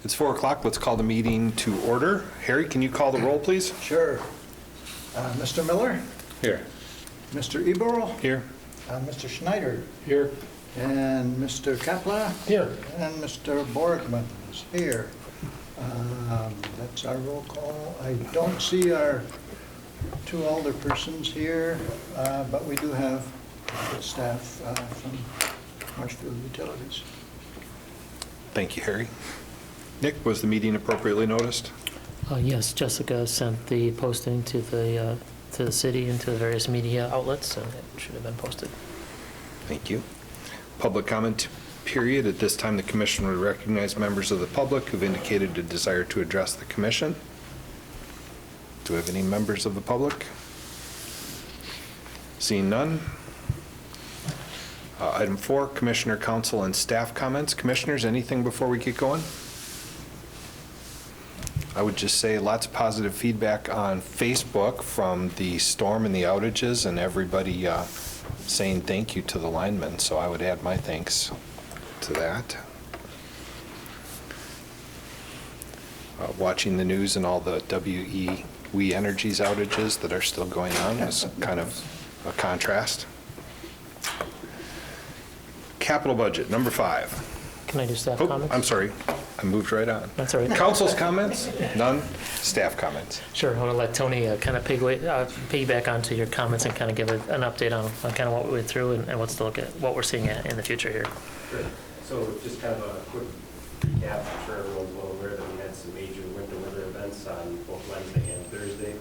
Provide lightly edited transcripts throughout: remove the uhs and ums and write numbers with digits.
It's 4 o'clock. Let's call the meeting to order. Harry, can you call the roll, please? Sure. Mr. Miller? Here. Mr. Eberl? Here. Mr. Schneider? Here. And Mr. Kapla? Here. And Mr. Borgman is here. That's our roll call. I don't see our two older persons here, but we do have staff from Marshfield Utilities. Thank you, Harry. Nick, was the meeting appropriately noticed? Yes, Jessica sent the posting to the city and to the various media outlets, and it should have been posted. Thank you. Public comment period. At this time, the commission would recognize members of the public who've indicated a desire to address the commission. Do we have any members of the public? Seeing none. Item 4, Commissioner, Council, and staff comments. Commissioners, anything before we get going? I would just say lots of positive feedback on Facebook from the storm and the outages, and everybody saying thank you to the linemen. So I would add my thanks to that. Watching the news and all the WE Energies outages that are still going on is kind of a contrast. Capital budget, number 5. Can I do staff comments? I'm sorry. I moved right on. That's all right. Council's comments? None? Staff comments? Sure. I want to let Tony kind of piggyback onto your comments and kind of give an update on kind of what we went through and what's to look at, what we're seeing in the future here. Sure. So just kind of a quick recap. I'm sure everyone's well aware that we had some major winter weather events on both Wednesday and Thursday.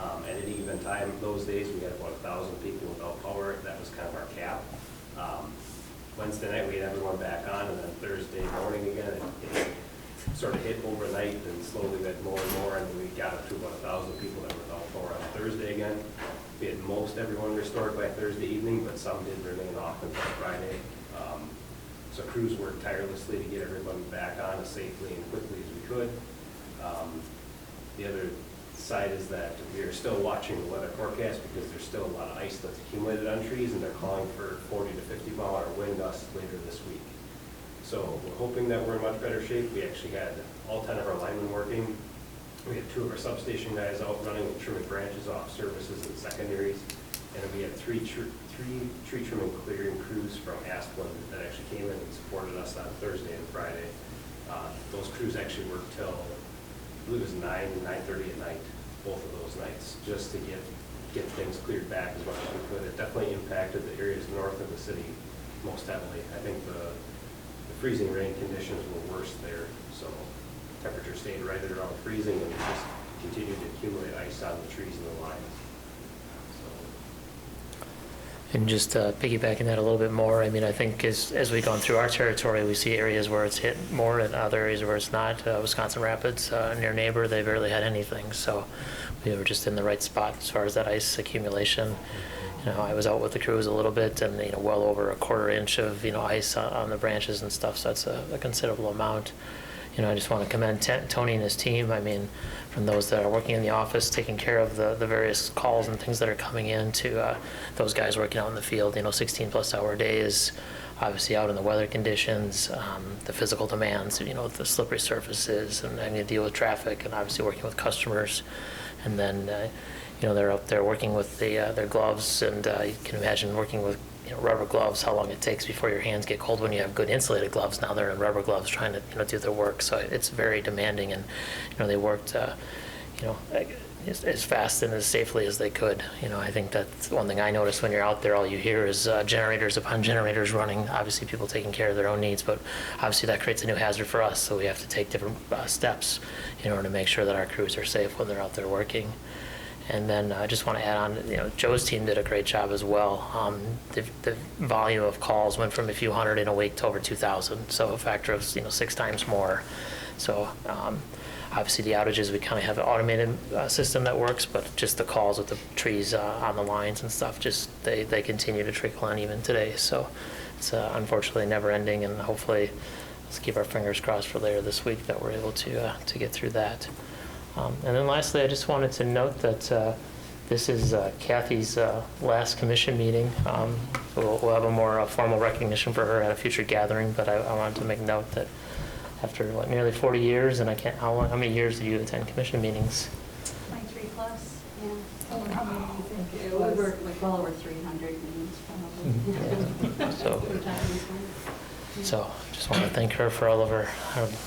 At any given time, those days, we had about 1,000 people without power. That was kind of our cap. Wednesday night, we had everyone back on, and then Thursday morning again, it sort of hit overnight, and slowly we had more and more, and we got up to about 1,000 people that were without power on Thursday again. We had most everyone restored by Thursday evening, but some did remain off until Friday. So crews worked tirelessly to get everyone back on as safely and quickly as we could. The other side is that we are still watching the weather forecast because there's still a lot of ice that's accumulated on trees, and they're calling for 40 to 50 mile an hour wind gusts later this week. So we're hoping that we're in much better shape. We actually had all 10 of our linemen working. We had 2 of our substation guys out running and trimming branches off services and secondaries. And we had three tree trimming clearing crews from Asplin that actually came in and supported us on Thursday and Friday. Those crews actually worked till, I believe it was 9:30 at night, both of those nights, just to get things cleared back as much as we could. It definitely impacted the areas north of the city most heavily. I think the freezing rain conditions were worse there, so temperature stayed right at around freezing, and it just continued to accumulate ice on the trees and the lines. And just piggybacking that a little bit more, I mean, I think as we've gone through our territory, we see areas where it's hit more and other areas where it's not. Wisconsin Rapids, near neighbor, they barely had anything. So we were just in the right spot as far as that ice accumulation. You know, I was out with the crews a little bit, and well over a quarter inch of ice on the branches and stuff. So that's a considerable amount. I just want to commend Tony and his team. I mean, from those that are working in the office, taking care of the various calls and things that are coming in, to those guys working out in the field, 16-plus-hour days, obviously out in the weather conditions, the physical demands, the slippery surfaces, and having to deal with traffic, and obviously working with customers. And then, they're up there working with their gloves, and you can imagine working with rubber gloves, how long it takes before your hands get cold when you have good insulated gloves. Now they're in rubber gloves trying to do their work. So it's very demanding, and they worked as fast and as safely as they could. I think that's one thing I noticed when you're out there. All you hear is generators upon generators running. Obviously people taking care of their own needs, but obviously that creates a new hazard for us. So we have to take different steps in order to make sure that our crews are safe when they're out there working. And then I just want to add on, Joe's team did a great job as well. The volume of calls went from a few hundred in a week to over 2,000, so a factor of 6 times more. So obviously the outages, we kind of have an automated system that works, but just the calls with the trees on the lines and stuff, just they continue to trickle in even today. So it's unfortunately never ending, and hopefully let's keep our fingers crossed for later this week that we're able to get through that. And then lastly, I just wanted to note that this is Kathy's last commission meeting. We'll have a more formal recognition for her at a future gathering, but I wanted to make note that after, what, nearly 40 years, and I can't, how many years did you attend commission meetings? Like 3+, yeah. Over how many do you think it was? Over, like, well over 300 meetings, probably. So, We're talking this one. so just want to thank her for all of her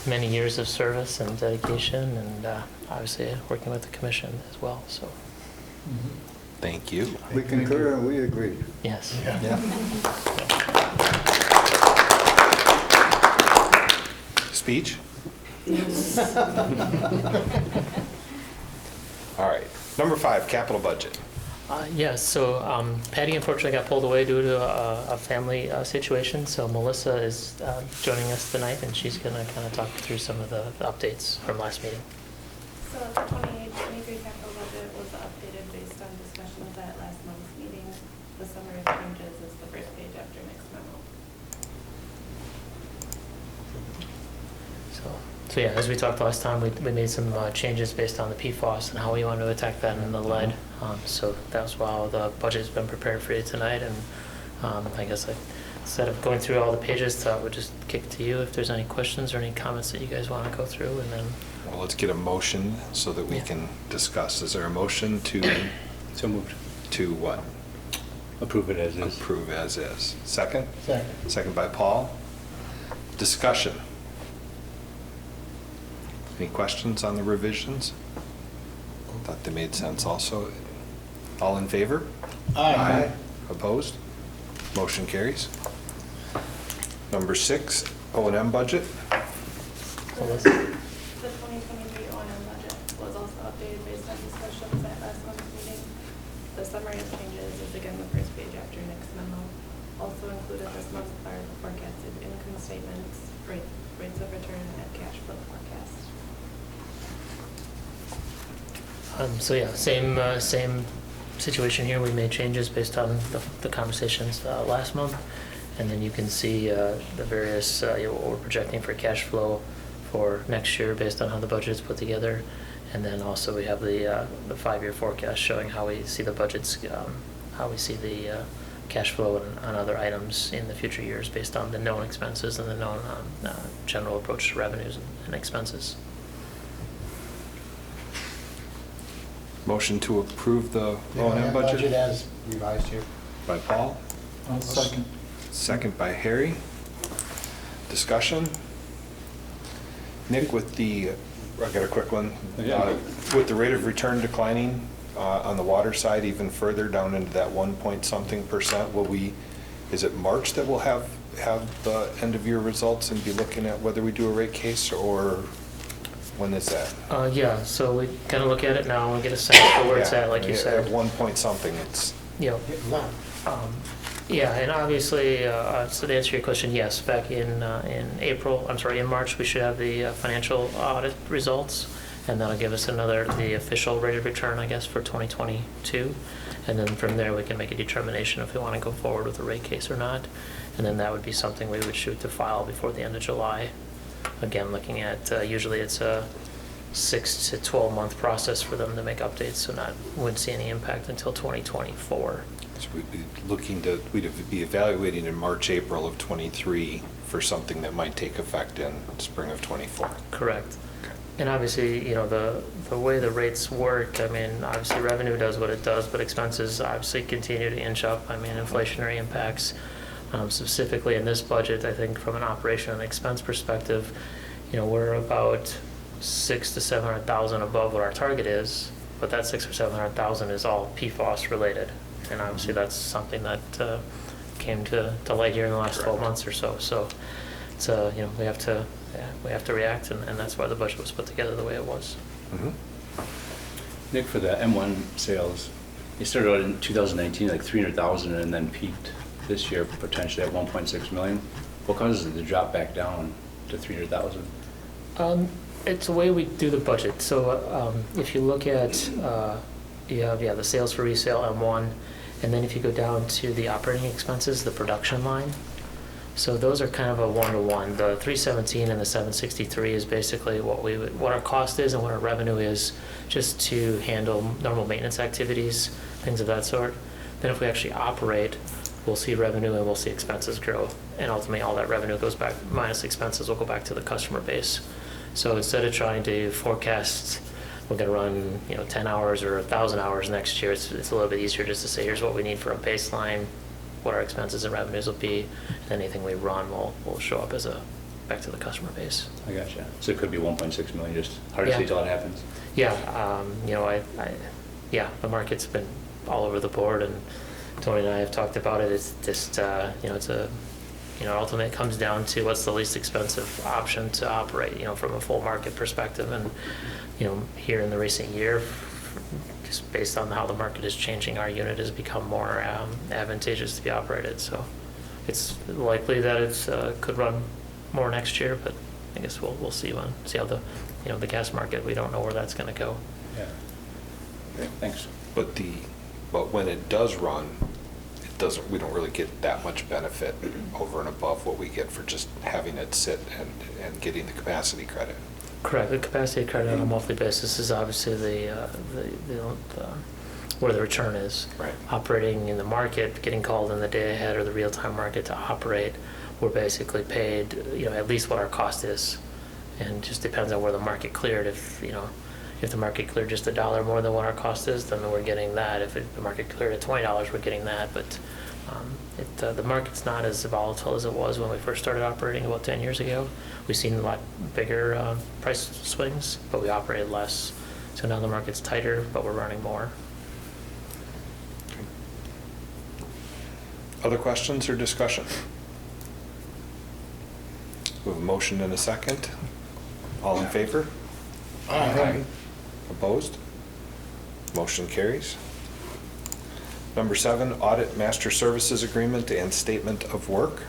many years of service and dedication, and obviously working with the commission as well, so, Thank you. We concur and we agree. yes. Yeah. Speech? All right. Number 5, capital budget. Yes, so Patty unfortunately got pulled away due to a family situation, so Melissa is joining us tonight, and she's going to kind of talk through some of the updates from last meeting. So the 23 capital budget was updated based on discussions at last month's meeting. The summary of changes is the first page after next memo. So yeah, as we talked last time, we made some changes based on the PFAS and how we wanted to attack that in the lead. So that's why the budget's been prepared for you tonight, and I guess instead of going through all the pages, I would just kick to you if there's any questions or any comments that you guys want to go through, and then. Well, let's get a motion so that we Yeah. can discuss. Is there a motion to, So moved. to what? Approve it as is. Approve as is. Second? Second. Second by Paul. Discussion. Any questions on the revisions? Thought they made sense also. All in favor? Aye. Opposed? Motion carries. Number 6, O&M budget. So this- The 2023 O&M budget was also updated based on discussions at last month's meeting. The summary of changes is again the first page after next memo. Also included this month are forecasted income statements, rates of return, and cash flow forecast. So yeah, same situation here. We made changes based on the conversations last month. And then you can see the various, what we're projecting for cash flow for next year based on how the budget is put together. And then also we have the 5-year forecast showing how we see the budgets, how we see the cash flow on other items in the future years based on the known expenses and the known general approach to revenues and expenses. Motion to approve the O&M Budget budget as revised here. by Paul. I'll second. Second by Harry. Discussion. Nick, with the, I got a quick one. Yeah. With the rate of return declining on the water side even further down into that 1 point something %, will we, is it March that we'll have the end of year results and be looking at whether we do a rate case, or when is that? Yeah, so we kind of look at it now and get a sense for where it's at, like you said. At 1 point something, it's, Yep. Yeah, and obviously, so to answer your question, yes, back in in March, we should have the financial audit results, and that'll give us the official rate of return, I guess, for 2022. And then from there, we can make a determination if we want to go forward with a rate case or not. And then that would be something we would shoot to file before the end of July. Again, looking at, usually it's a 6 to 12 month process for them to make updates, so wouldn't see any impact until 2024. so we'd be evaluating in March, April of '23 for something that might take effect in spring of '24. Correct. And obviously, the way the rates work, I mean, obviously revenue does what it does, but expenses obviously continue to inch up. I mean, inflationary impacts, specifically in this budget, I think from an operation and expense perspective, we're about 600,000 to 700,000 above what our target is, but that 600,000 or 700,000 is all PFAS related. And obviously that's something that came to light here in the last 12 months or so. So it's, we have to react, and that's why the budget was put together the way it was. Mhm. Nick, for the M1 sales, you started out in 2019 like 300,000 and then peaked this year potentially at 1.6 million. What causes it to drop back down to 300,000? It's the way we do the budget. So if you look at, you have the sales for resale M1, and then if you go down to the operating expenses, the production line. So those are kind of a 1-to-1. The 317 and the 763 is basically what our cost is and what our revenue is, just to handle normal maintenance activities, things of that sort. Then if we actually operate, we'll see revenue and we'll see expenses grow. And ultimately, all that revenue goes back, minus expenses will go back to the customer base. So instead of trying to forecast, we're gonna run, 10 hours or 1,000 hours next year, it's a little bit easier just to say, here's what we need for a baseline, what our expenses and revenues will be, and anything we run will show up as back to the customer base. I gotcha. So it could be 1.6 million, just hard to Yeah. see till it happens. Yeah, the market's been all over the board, and Tony and I have talked about it. It's just, ultimately it comes down to what's the least expensive option to operate, from a full market perspective. And, here in the recent year, just based on how the market is changing, our unit has become more advantageous to be operated. So it's likely that it's could run more next year, but I guess we'll see how the gas market, we don't know where that's going to go. Yeah. Okay, thanks. But when it does run, we don't really get that much benefit over and above what we get for just having it sit and getting the capacity credit. Correct. The capacity credit on a monthly basis is obviously where the return is. Right. Operating in the market, getting called in the day ahead or the real-time market to operate, we're basically paid, at least what our cost is. And just depends on where the market cleared. If the market cleared just $1 more than what our cost is, then we're getting that. If the market cleared at $20, we're getting that. But the market's not as volatile as it was when we first started operating about 10 years ago. We've seen a lot bigger price swings, but we operated less. So now the market's tighter, but we're running more. Okay. Other questions or discussion? We have a motion and a second. All in favor? Aye. Opposed? Motion carries. Number 7, Audit Master Services Agreement and Statement of Work.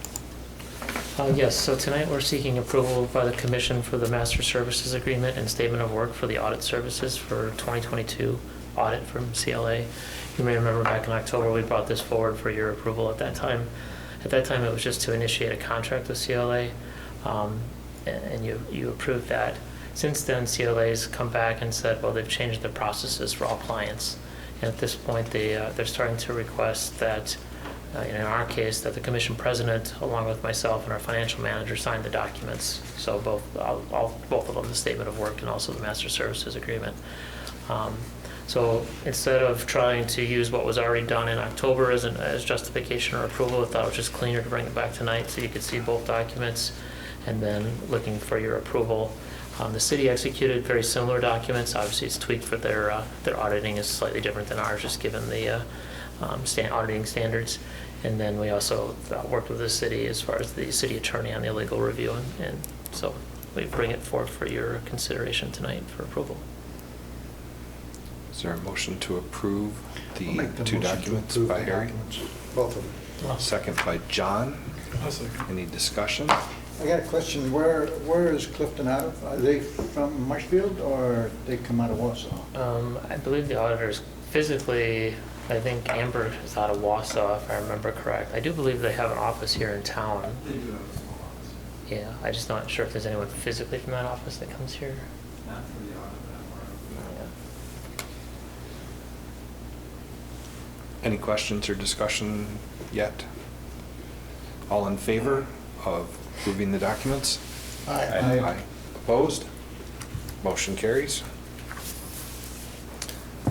Yes, so tonight we're seeking approval by the Commission for the Master Services Agreement and Statement of Work for the audit services for 2022 audit from CLA. You may remember back in October, we brought this forward for your approval at that time. At that time, it was just to initiate a contract with CLA, and you approved that. Since then, CLA's come back and said, well, they've changed their processes for all clients. And at this point, they're starting to request that, in our case, that the commission president, along with myself and our financial manager, sign the documents. So both of them, the statement of work and also the master services agreement. So instead of trying to use what was already done in October as justification or approval, I thought it was just cleaner to bring it back tonight so you could see both documents, and then looking for your approval. The city executed very similar documents. Obviously, it's tweaked for their auditing is slightly different than ours, just given the auditing standards. And then we also worked with the city as far as the city attorney on the legal review, and so we bring it forth for your consideration tonight for approval. Is there a motion to approve I'll make the two motion to documents approve by the Harry? documents, both of them. Second by John. Any discussion? I got a question. Where is Clifton out of? Are they from Marshfield or they come out of Wausau? I believe the auditors physically, I think Amber is out of Wausau, if I remember correct. I do believe they have an office here in town. They do have a small office. Yeah, I'm just not sure if there's anyone physically from that office that comes here. Not for the audit, but I'm aware of. Yeah. Any questions or discussion yet? All in favor of approving the documents? Aye. Opposed? Motion carries.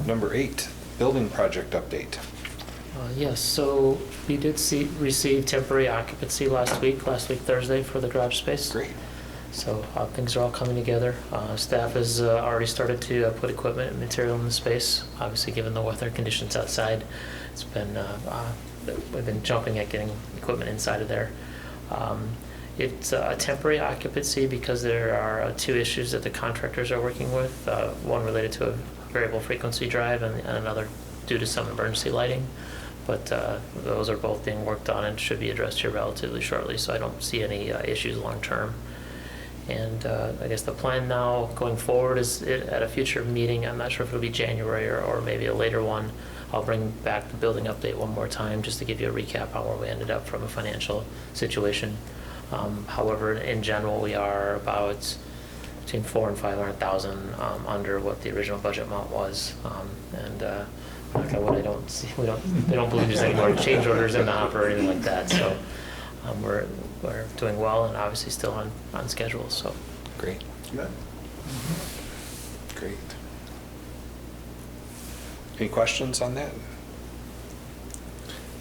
Number 8, building project update. Yes, so we did receive temporary occupancy last week Thursday, for the garage space. Great. So things are all coming together. Staff has already started to put equipment and material in the space. Obviously, given the weather conditions outside, it's been we've been jumping at getting equipment inside of there. It's a temporary occupancy because there are 2 issues that the contractors are working with. One related to a variable frequency drive, and another due to some emergency lighting. But those are both being worked on and should be addressed here relatively shortly, so I don't see any issues long term. And I guess the plan now going forward is at a future meeting, I'm not sure if it'll be January or maybe a later one, I'll bring back the building update one more time just to give you a recap on where we ended up from a financial situation. However, in general, we are about between $400,000 and $500,000 under what the original budget amount was, and knock on wood, I don't see, they don't believe there's any more change orders in the hopper or anything like that, so we're doing well and obviously still on schedule, so. Great, Good. great. Any questions on that?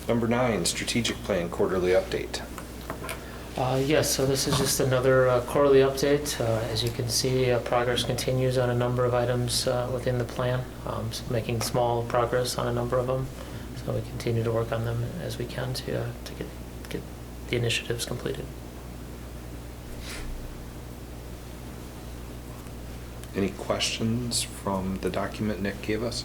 Number 9, strategic plan quarterly update. Yes, so this is just another quarterly update. As you can see, progress continues on a number of items within the plan, making small progress on a number of them. So we continue to work on them as we can to get the initiatives completed. Any questions from the document Nick gave us?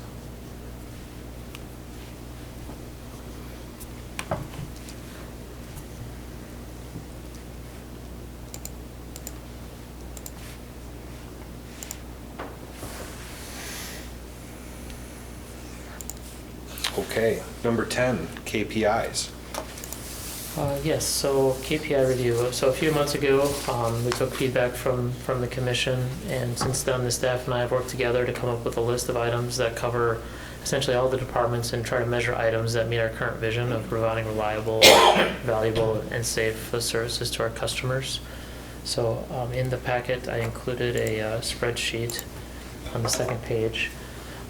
Okay, number 10, KPIs. Yes, so KPI review. So a few months ago, we took feedback from the commission, and since then, the staff and I have worked together to come up with a list of items that cover essentially all the departments and try to measure items that meet our current vision of providing reliable, valuable, and safe services to our customers. So in the packet, I included a spreadsheet on the second page.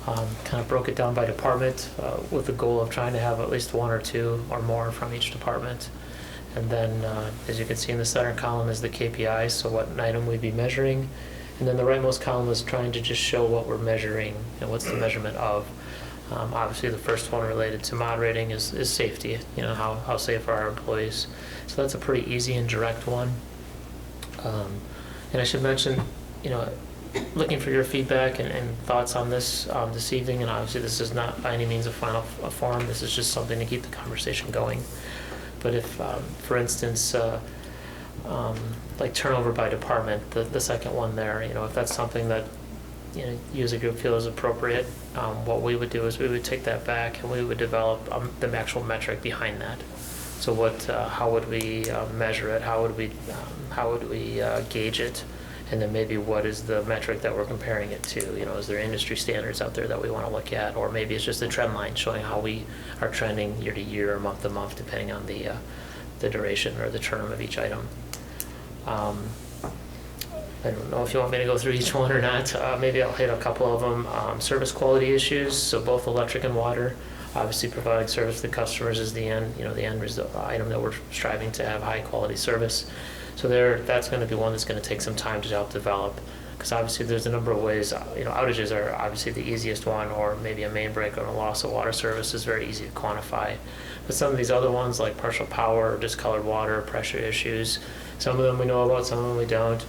Kind of broke it down by department with the goal of trying to have at least one or two or more from each department. And then, as you can see in the center column is the KPI, so what an item we'd be measuring. And then the rightmost column is trying to just show what we're measuring and what's the measurement of. Obviously, the first one related to mod rating is safety, how safe are our employees. So that's a pretty easy and direct one. And I should mention, looking for your feedback and thoughts on this this evening, and obviously this is not by any means a final form, this is just something to keep the conversation going. But if, for instance, like turnover by department, the second one there, if that's something that you as a group feel is appropriate, what we would do is we would take that back and we would develop the actual metric behind that. So how would we measure it? How would we gauge it? And then maybe what is the metric that we're comparing it to? Is there industry standards out there that we want to look at? Or maybe it's just a trend line showing how we are trending year to year or month to month, depending on the duration or the term of each item. I don't know if you want me to go through each one or not. Maybe I'll hit a couple of them. Service quality issues, so both electric and water. Obviously, providing service to customers is the end result, item that we're striving to have high quality service. So that's going to be one that's going to take some time to help develop, because obviously there's a number of ways. Outages are obviously the easiest one, or maybe a main break or a loss of water service is very easy to quantify. But some of these other ones, like partial power or discolored water, pressure issues, some of them we know about, some of them we don't.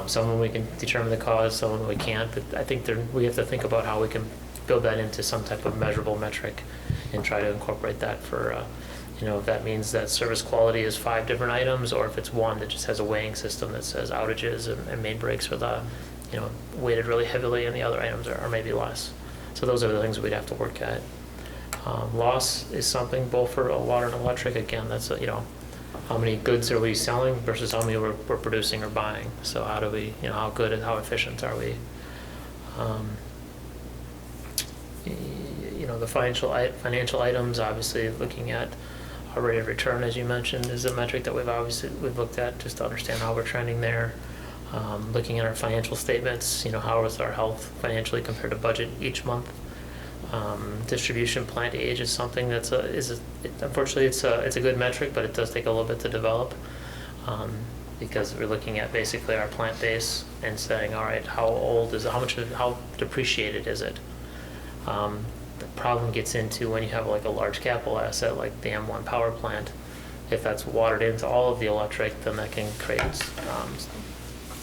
Some of them we can determine the cause, some of them we can't. But I think we have to think about how we can build that into some type of measurable metric and try to incorporate that for. If that means that service quality is 5 different items, or if it's one that just has a weighing system that says outages and main breaks are weighted really heavily, and the other items are maybe less. So those are the things we'd have to work at. Loss is something both for water and electric. Again, that's how many goods are we selling versus how many we're producing or buying. So how do we, how good and how efficient are we? The financial items, obviously looking at our rate of return, as you mentioned, is a metric that we've looked at just to understand how we're trending there. Looking at our financial statements, how is our health financially compared to budget each month. Distribution plant age is something that's unfortunately it's a good metric, but it does take a little bit to develop, because we're looking at basically our plant base and saying, all right, how old is it? How depreciated is it? The problem gets into when you have like a large capital asset like the M1 power plant. If that's watered into all of the electric, then that can create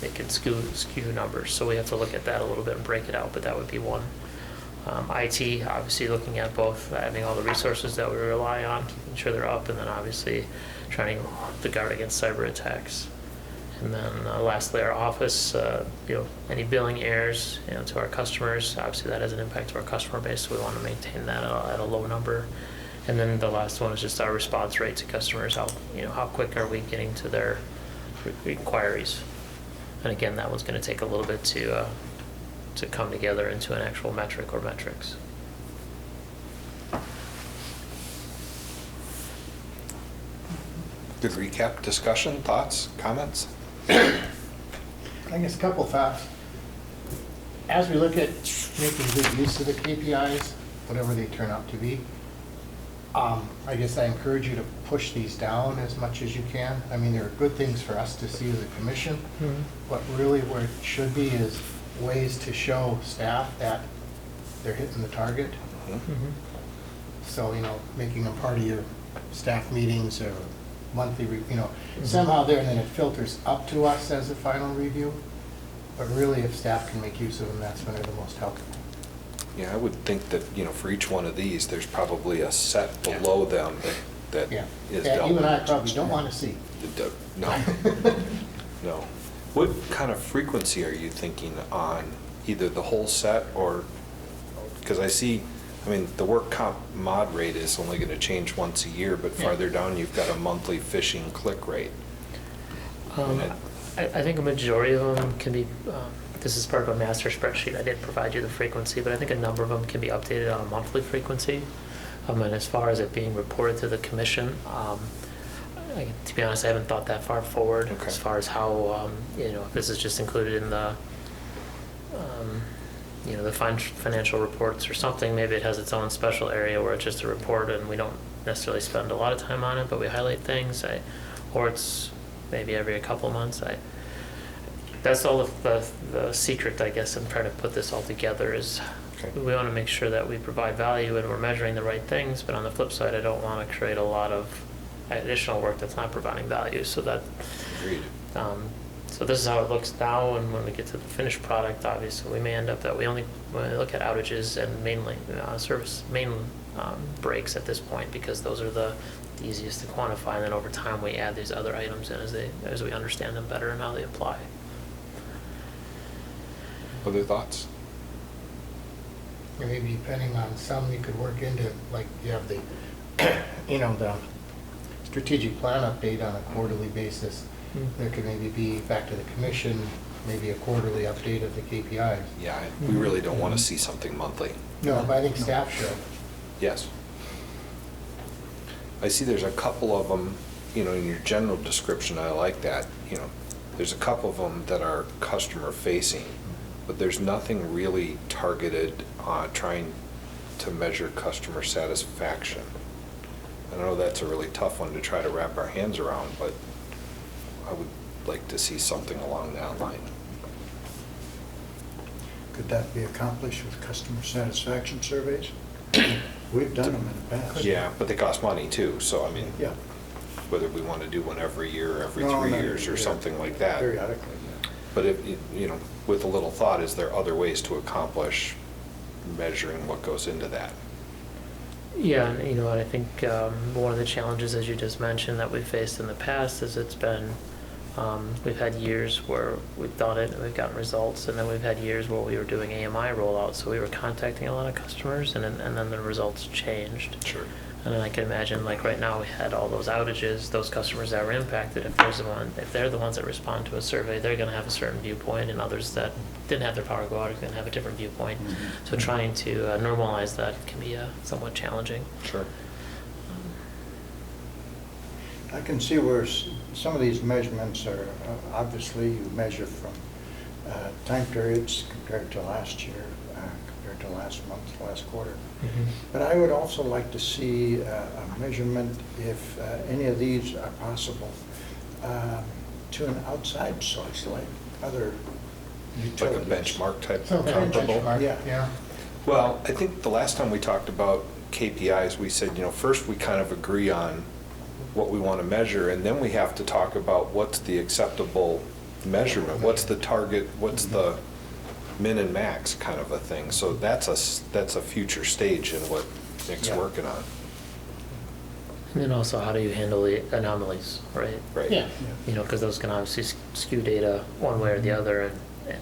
it can skew numbers. So we have to look at that a little bit and break it out, but that would be one. IT, obviously looking at both having all the resources that we rely on, keeping sure they're up, and then obviously trying to guard against cyber attacks. And then lastly, our office, any billing errors, to our customers. Obviously, that has an impact to our customer base, so we want to maintain that at a low number. And then the last one is just our response rate to customers. How quick are we getting to their inquiries? And again, that one's going to take a little bit to come together into an actual metric or metrics. Good recap, discussion, thoughts, comments? I guess a couple thoughts. As we look at making good use of the KPIs, whatever they turn out to be, I guess I encourage you to push these down as much as you can. I mean, there are good things for us to see as a commission, but really where it should be is ways to show staff that they're hitting the target. So, making them part of your staff meetings or monthly, somehow there, and then it filters up to us as a final review. But really, if staff can make use of them, that's when they're the most helpful. Yeah, I would think that, for each one of these, there's probably a set below them that Yeah, is that dealt you and I with. probably don't want to see. No, no. What kind of frequency are you thinking on either the whole set or, because the work comp mod rate is only going to change once a year, but farther down, you've got a monthly phishing click rate. I think a majority of them can be, this is part of a master spreadsheet. I didn't provide you the frequency, but I think a number of them can be updated on a monthly frequency. And as far as it being reported to the commission, to be honest, I haven't thought that far forward as far as how, if this is just included in the, the financial reports or something. Maybe it has its own special area where it's just a report and we don't necessarily spend a lot of time on it, but we highlight things. Or it's maybe every a couple months. That's all the secret, I guess, in trying to put this all together is we want to make sure that we provide value and we're measuring the right things, but on the flip side, I don't want to create a lot of additional work that's not providing value. So that, Agreed. so this is how it looks now, and when we get to the finished product, obviously, we may end up that when we look at outages and mainly service main breaks at this point, because those are the easiest to quantify, and then over time we add these other items in as we understand them better and how they apply. Other thoughts? And maybe depending on some, you could work into, like you have the, the strategic plan update on a quarterly basis. There could maybe be, back to the commission, maybe a quarterly update of the KPIs. Yeah, we really don't want to see something monthly. No, but I think staff should. Yes. I see there's a couple of them, in your general description, I like that, there's a couple of them that are customer facing, but there's nothing really targeted on trying to measure customer satisfaction. I know that's a really tough one to try to wrap our hands around, but I would like to see something along that line. Could that be accomplished with customer satisfaction surveys? We've done them in the past. Yeah, but they cost money too, so Yeah. whether we want to do one every year, every No, 3 not years every or year. something like that. Periodically. But if, with a little thought, is there other ways to accomplish measuring what goes into that? Yeah, and I think one of the challenges, as you just mentioned, that we've faced in the past is it's been, we've had years where we've done it and we've gotten results, and then we've had years where we were doing AMI rollout, so we were contacting a lot of customers, and then the results changed. Sure. And then I can imagine, like right now, we had all those outages, those customers that were impacted, if they're the ones that respond to a survey, they're going to have a certain viewpoint, and others that didn't have their power go out are going to have a different viewpoint. So trying to normalize that can be somewhat challenging. Sure. I can see where some of these measurements are, obviously you measure from time periods compared to last year, compared to last month, last quarter. But I would also like to see a measurement, if any of these are possible, to an outside source, like other Like a utilities. benchmark type Some kind of comparable? benchmark, Yeah. yeah. Well, I think the last time we talked about KPIs, we said, first we kind of agree on what we want to measure, and then we have to talk about what's the acceptable measurement, what's the target, what's the min and max kind of a thing. So that's a future stage in what Nick's Yeah. working on. And then also, how do you handle the anomalies, right? Right. Yeah. Because those can obviously skew data one way or the other, and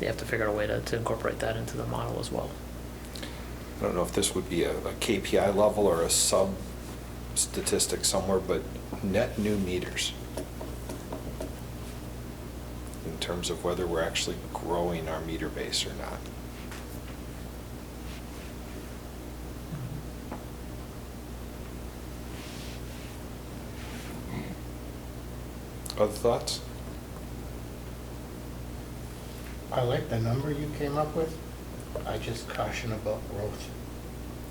you have to figure out a way to incorporate that into the model as well. I don't know if this would be a KPI level or a sub statistic somewhere, but net new meters, in terms of whether we're actually growing our meter base or not. Other thoughts? I like the number you came up with. I just caution about growth.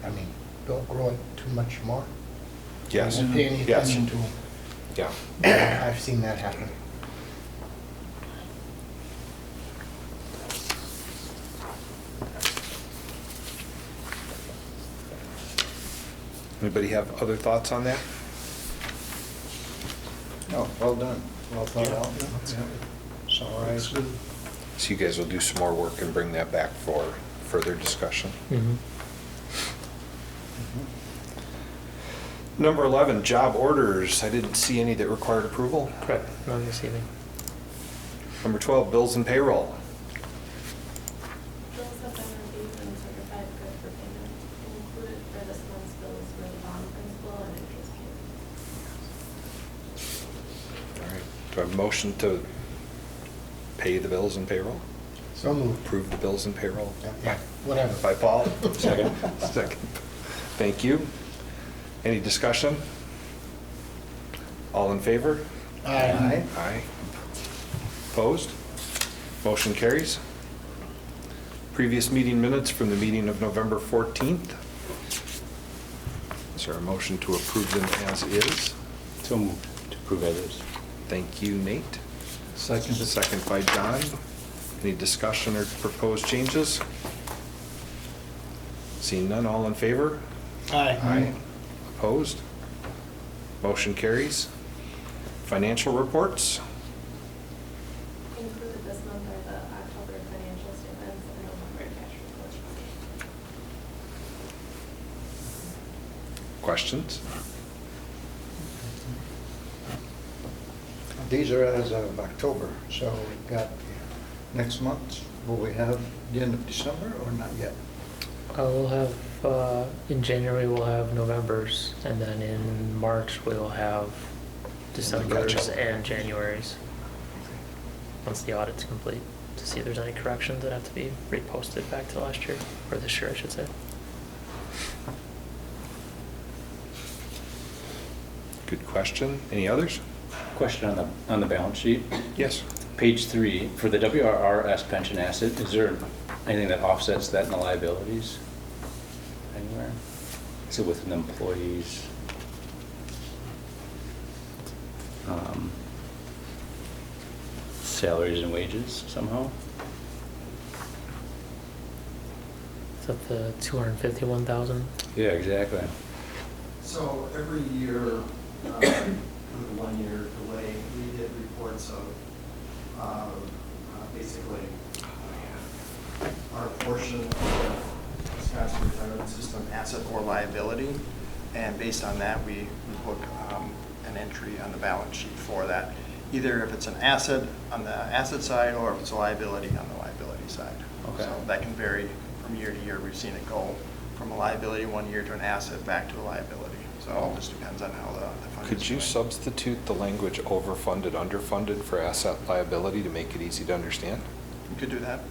I mean, don't grow it too much more. Yes. Won't pay any Yes. attention to them. Yeah. I've seen that happen. Anybody have other thoughts on that? No, well done, well thought out. Summarized. So you guys will do some more work and bring that back for further discussion. Number 11, job orders. I didn't see any that required approval. Correct, none this evening. Number 12, bills and payroll. Bills have been reviewed and certified good for payment. Included for this month's bills were the bond principal and interest payments. All right. Do I have a motion to pay the bills and payroll? So moved. Approve the bills and payroll? Yeah, whatever. By Paul? Second. Second. Thank you. Any discussion? All in favor? Aye. Aye. Opposed? Motion carries. Previous meeting minutes from the meeting of November 14th. Is there a motion to approve them as is? So moved to approve others. Thank you, Nate. Second. Second by John. Any discussion or proposed changes? Seeing none, all in favor? Aye. Opposed? Motion carries. Financial reports? Included this month are the October financial statements and November cash report. Questions? These are as of October, so we've got next month. Will we have the end of December or not yet? We'll have, in January, we'll have November's, and then in March, we'll have December's Gotcha. and January's. Once the audit's complete, to see if there's any corrections that have to be reposted back to last year, or this year, I should say. Good question. Any others? Question on the balance sheet. Yes. Page 3, for the WRRS pension asset, is there anything that offsets that in the liabilities anywhere? Is it within employees? Salaries and wages somehow? Is that the 251,000? Yeah, exactly. So every year, with a 1-year delay, we get reports of basically our portion of the Wisconsin retirement system asset or liability. And based on that, we book an entry on the balance sheet for that. Either if it's an asset on the asset side or if it's a liability on the liability side. Okay. So that can vary from year to year. We've seen it go from a liability 1 year to an asset back to a liability. So it all just depends on how the fund is Could you doing. substitute the language overfunded, underfunded for asset liability to make it easy to understand? You could do that.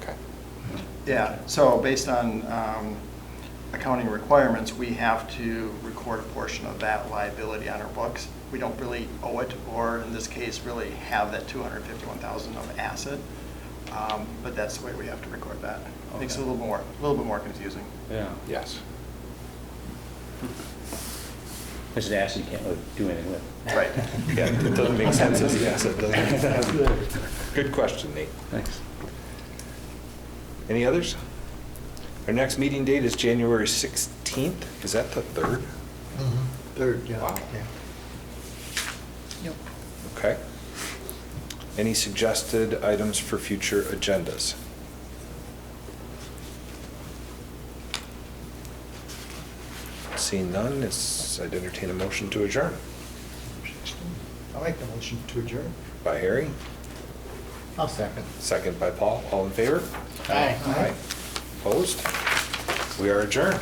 Okay. Yeah, so based on accounting requirements, we have to record a portion of that liability on our books. We don't really owe it, or in this case, really have that 251,000 of asset, but that's the way we have to record that. Makes it a little bit more confusing. Yeah. Yes. It's an asset you can't really do anything with. Right. Yeah, it doesn't make sense as the asset, doesn't it? Good question, Nate. Thanks. Any others? Our next meeting date is January 16th. Is that the 3rd? Third, yeah. Wow. Yeah. Yep. Okay. Any suggested items for future agendas? Seeing none, I'd entertain a motion to adjourn. I'll make the motion to adjourn. By Harry, I'll second. second by Paul. All in favor? Aye. Opposed? We are adjourned.